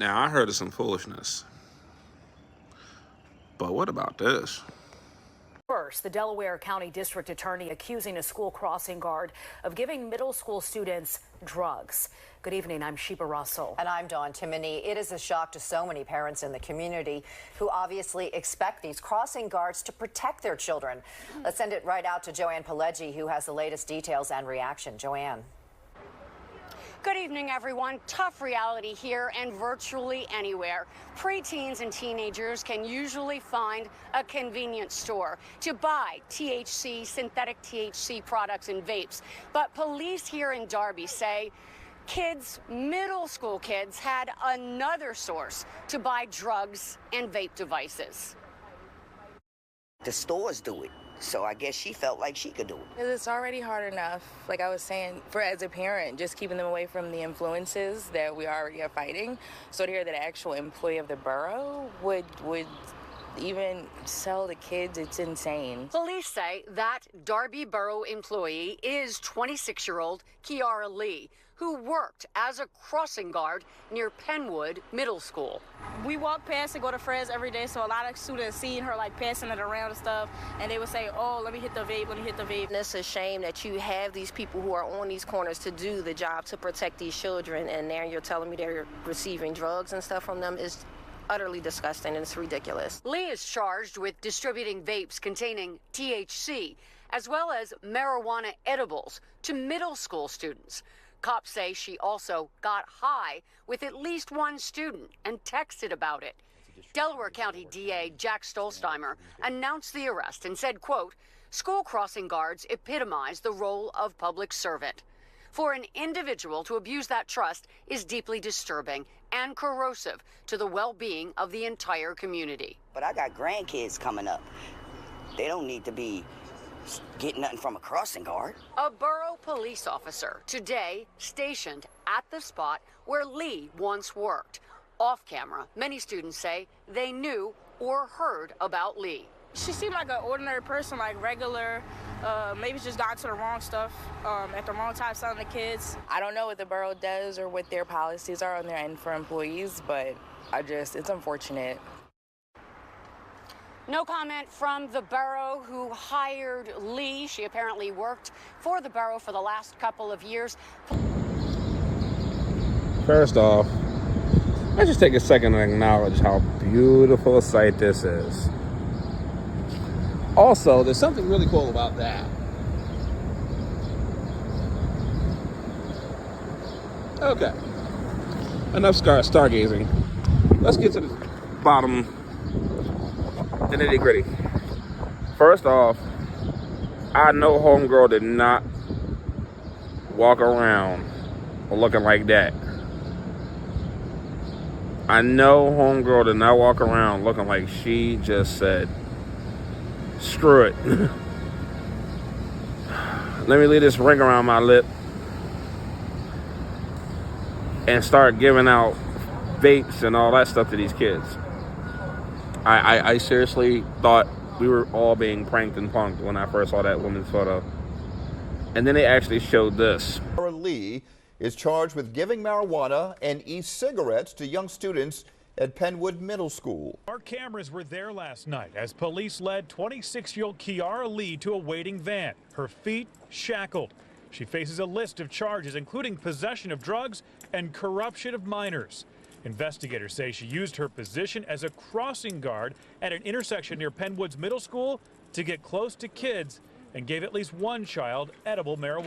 Now, I heard of some foolishness, but what about this? First, the Delaware County District Attorney accusing a school crossing guard of giving middle school students drugs. Good evening, I'm Sheba Russell. And I'm Dawn Timoney. It is a shock to so many parents in the community who obviously expect these crossing guards to protect their children. Let's send it right out to Joanne Pileggi, who has the latest details and reaction. Joanne. Good evening, everyone. Tough reality here and virtually anywhere. Preteens and teenagers can usually find a convenience store to buy THC, synthetic THC products and vapes. But police here in Darby say kids, middle school kids, had another source to buy drugs and vape devices. The stores do it. So I guess she felt like she could do it. It's already hard enough, like I was saying, for as a parent, just keeping them away from the influences that we already are fighting. So to hear that an actual employee of the borough would even sell to kids, it's insane. Police say that Darby Borough employee is 26-year-old Kiara Lee, who worked as a crossing guard near Penwood Middle School. We walk past and go to Fred's every day, so a lot of students seeing her like passing it around and stuff, and they would say, oh, let me hit the vape, let me hit the vape. And it's a shame that you have these people who are on these corners to do the job to protect these children, and now you're telling me they're receiving drugs and stuff from them. Is utterly disgusting, and it's ridiculous. Lee is charged with distributing vapes containing THC, as well as marijuana edibles to middle school students. Cops say she also got high with at least one student and texted about it. Delaware County DA Jack Stolzheimer announced the arrest and said, quote, school crossing guards epitomize the role of public servant. For an individual to abuse that trust is deeply disturbing and corrosive to the well-being of the entire community. But I got grandkids coming up. They don't need to be getting nothing from a crossing guard. A borough police officer today stationed at the spot where Lee once worked. Off camera, many students say they knew or heard about Lee. She seemed like an ordinary person, like regular, maybe just got into the wrong stuff at the wrong time selling the kids. I don't know what the borough does or what their policies are on their end for employees, but it's unfortunate. No comment from the borough who hired Lee. She apparently worked for the borough for the last couple of years. First off, let's just take a second to acknowledge how beautiful a sight this is. Also, there's something really cool about that. Okay, enough stargazing. Let's get to the bottom, the nitty gritty. First off, I know homegirl did not walk around looking like that. I know homegirl did not walk around looking like she just said, screw it. Let me leave this ring around my lip and start giving out vapes and all that stuff to these kids. I seriously thought we were all being pranked and punked when I first saw that woman's photo. And then they actually showed this. Lee is charged with giving marijuana and e-cigarettes to young students at Penwood Middle School. Our cameras were there last night as police led 26-year-old Kiara Lee to a waiting van, her feet shackled. She faces a list of charges, including possession of drugs and corruption of minors. Investigators say she used her position as a crossing guard at an intersection near Penwood's Middle School to get close to kids and gave at least one child edible marijuana.